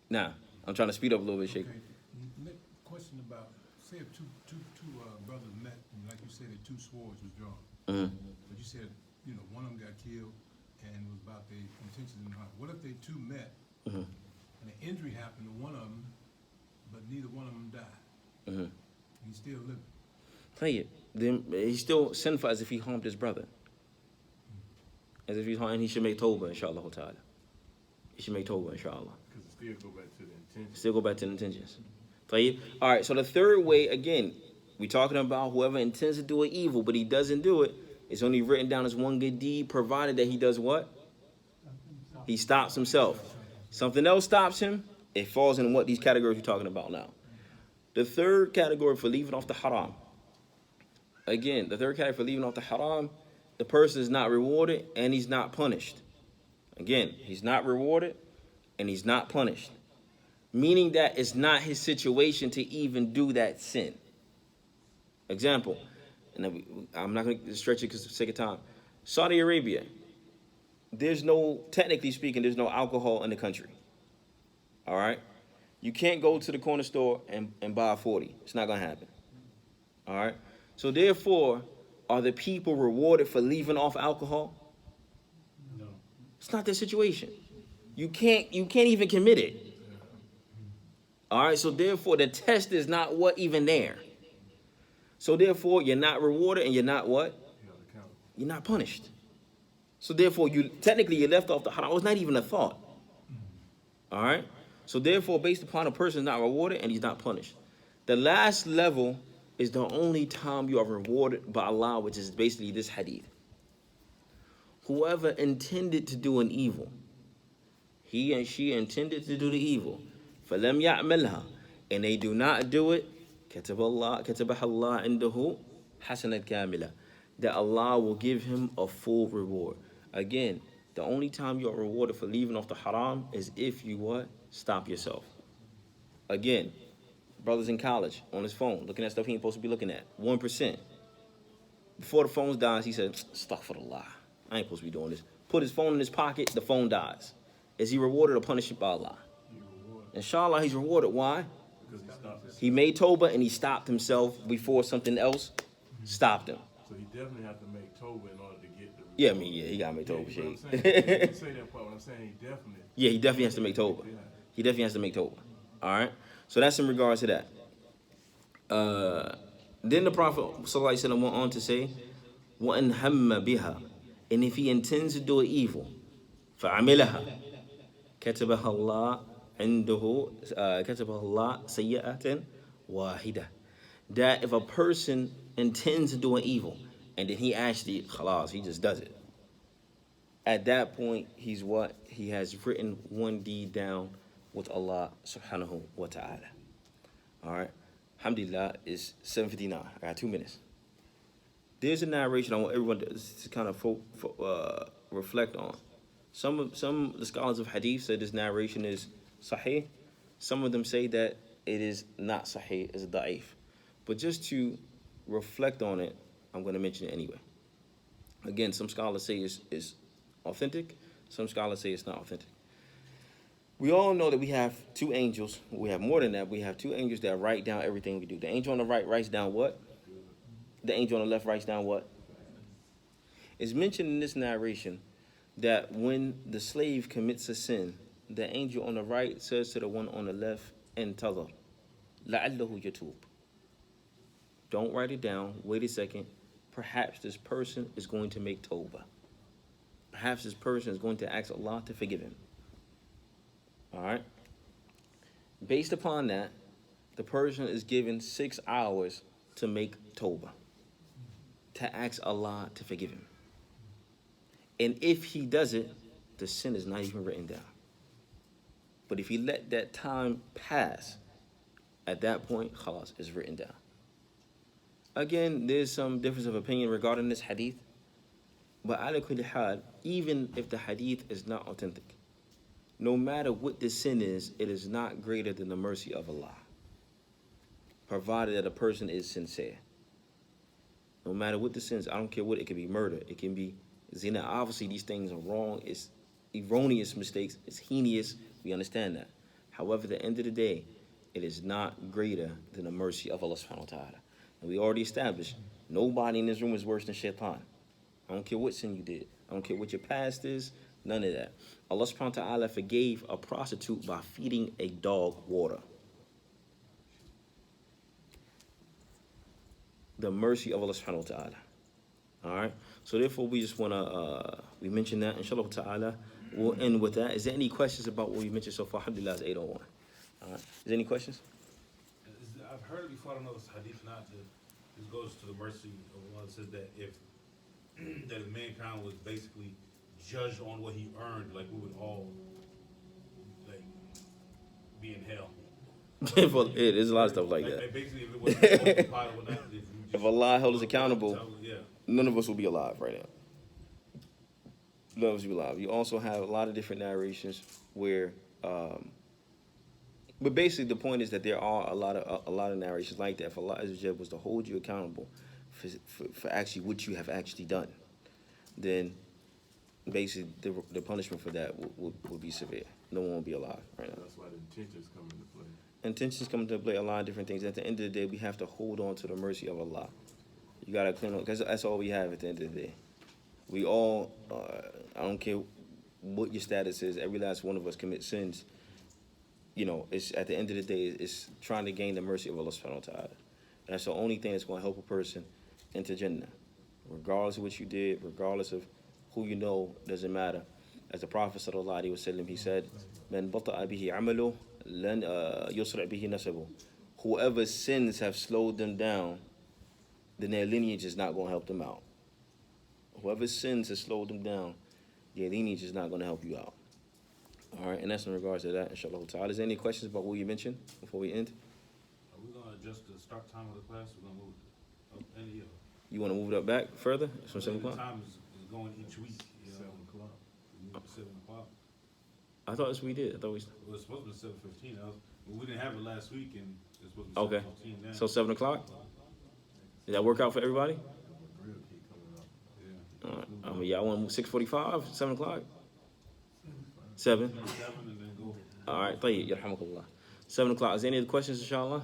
Now, I'm trying to speed up a little bit, Sheikh. Okay. Question about, say if two brothers met, and like you said, the two swords was drawn. Mm-hmm. But you said, one of them got killed, and it was about their intentions in the heart. What if they two met, Mm-hmm. and an injury happened to one of them, but neither one of them died? Mm-hmm. And he's still living. Play it. Then he's still sinful as if he harmed his brother. As if he's harmed, and he should make tawbah, inshallah ta'ala. He should make tawbah, inshallah. Because it still go back to the intention. Still go back to the intentions. Play it. All right, so the third way, again, we're talking about whoever intends to do an evil, but he doesn't do it, it's only written down as one good deed, provided that he does what? He stops himself. Something else stops him, it falls in what these categories we're talking about now. The third category for leaving off the haram. Again, the third category for leaving off the haram, the person is not rewarded and he's not punished. Again, he's not rewarded and he's not punished. Meaning that it's not his situation to even do that sin. Example, and I'm not going to stretch it because of the sake of time. Saudi Arabia, technically speaking, there's no alcohol in the country. All right? You can't go to the corner store and buy a 40. It's not going to happen. All right? So therefore, are the people rewarded for leaving off alcohol? No. It's not their situation. You can't even commit it. All right? So therefore, the test is not what even there. So therefore, you're not rewarded and you're not what? You're not punished. So therefore, you're left off the haram. It was not even a thought. All right? So therefore, based upon a person is not rewarded and he's not punished. The last level is the only time you are rewarded by Allah, which is basically this hadith. Whoever intended to do an evil, he and she intended to do the evil, فَلَمْ يَعْمَلْهَا, and they do not do it, كَتَبَهَا اللَّهُ عِنْدَهُ حَسَنَةً كَامِلَةً, that Allah will give him a full reward. Again, the only time you are rewarded for leaving off the haram is if you what? Stop yourself. Again, brothers in college, on his phone, looking at stuff he ain't supposed to be looking at. 1%. Before the phone dies, he said, astaghfirullah, I ain't supposed to be doing this. Put his phone in his pocket, the phone dies. Is he rewarded or punished by Allah? Inshallah, he's rewarded. Why? Because he stopped himself. He made tawbah and he stopped himself before something else stopped him. So he definitely have to make tawbah in order to get the reward. Yeah, I mean, yeah, he got to make Yeah, tawbah. you know Shade. what I'm saying? You didn't say that part. What I'm saying, he definitely. Yeah, he definitely has to make tawbah. He definitely has to make tawbah. All right? So that's in regards to that. Then the Prophet ﷺ went on to say, وَأَنْ هَمَّ بِهَا, and if he intends to do an evil, فَعَمِلَهَا كَتَبَهَا اللَّهُ عِنْدَهُ كَتَبَهَا اللَّهُ سَيِّئَةً وَاحِدَةً, that if a person intends to do an evil, and then he actually, khalas, he just does it, at that point, he's what? He has written one deed down with Allah subhanahu wa ta'ala. All right? Alhamdulillah, it's 7:59. I got 2 minutes. There's a narration I want everyone to kind of reflect on. Some of the scholars of hadith say this narration is sahih. Some of them say that it is not sahih, it's da'if. But just to reflect on it, I'm going to mention it anyway. Again, some scholars say it's authentic. Some scholars say it's not authentic. We all know that we have two angels. We have more than that. We have two angels that write down everything we do. The angel on the right writes down what? The angel on the left writes down what? It's mentioned in this narration that when the slave commits a sin, the angel on the right says to the one on the left, "Intadhar, la'allahu yatub." Don't write it down. Wait a second. Perhaps this person is going to make tawbah. Perhaps this person is going to ask Allah to forgive him. All right? Based upon that, the person is given 6 hours to make tawbah, to ask Allah to forgive him. And if he does it, the sin is not even written down. But if he let that time pass, at that point, khalas, it's written down. Again, there's some difference of opinion regarding this hadith. But ala kulli hal, even if the hadith is not authentic, no matter what the sin is, it is not greater than the mercy of Allah, provided that a person is sincere. No matter what the sin is, I don't care what, it can be murder, it can be zina. Obviously, these things are wrong, it's erroneous mistakes, it's heinous, we understand that. However, at the end of the day, it is not greater than the mercy of Allah subhanahu wa ta'ala. And we already established, nobody in this room is worse than shaitan. I don't care what sin you did. I don't care what your past is. None of that. Allah subhanahu wa ta'ala forgave a prostitute by feeding a dog water. The mercy of Allah subhanahu wa ta'ala. All right? So therefore, we just want to, we mentioned that. Inshallah ta'ala, we'll end with that. Is there any questions about what we mentioned so far? Alhamdulillah, it's 8:01. All right. Is there any questions? I've heard it before. I don't know this hadith not. This goes to the mercy of Allah. It said that if mankind was basically judged on what he earned, like we would all like be in hell. Well, there's a lot of stuff like that. Basically, if it wasn't multiplied or whatnot, If Allah held us accountable, yeah. none of us will be alive right now. None of us will be alive. You also have a lot of different narrations where, but basically the point is that there are a lot of narrations like that. If Allah Azza wa Jalla was to hold you accountable for actually what you have actually done, then basically the punishment for that would be severe. No one will be alive right now. That's why the intentions come into play. Intentions come into play, a lot of different things. At the end of the day, we have to hold on to the mercy of Allah. You gotta clean up, because that's all we have at the end of the day. We all, I don't care what your status is, every last one of us commit sins. You know, it's at the end of the day, it's trying to gain the mercy of Allah subhanahu wa ta'ala. That's the only thing that's going to help a person into Jannah. Regardless of what you did, regardless of who you know, doesn't matter. As the Prophet sallallahu alaihi wasallam, he said, "Man bata'a bihi amalu, lan yusra' bihi nasabu." Whoever's sins have slowed them down, then their lineage is not going to help them out. Whoever's sins have slowed them down, their lineage is not going to help you out. All right, and that's in regards to that, inshallah ta'ala. Is there any questions about what you mentioned before we end? Are we going to adjust the start time of the class? We're going to move it up any of You want to move it up back further? It's from 7 The o'clock? time is going each week. You know, 7 o'clock. we move to 7 o'clock. I thought that's what we did. I thought we... It was supposed to be 7:15. We didn't have it last week, and it's supposed to be Okay. 7:15 now. So 7 o'clock? Did that work out for everybody? Grill keep coming up. Yeah. All right. I mean, y'all want to move 6:45, 7 o'clock? 7? 7 and then go. All right. طيب. Yarhamakallah. 7 o'clock. Is there any other questions, inshallah?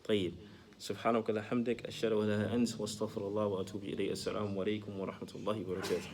طيب. سبحانك اللهم وبحمدك أشهد أن لا إله إلا أنت وأستغفر الله وأتوب إليه. السلام عليكم ورحمة الله وبركاته.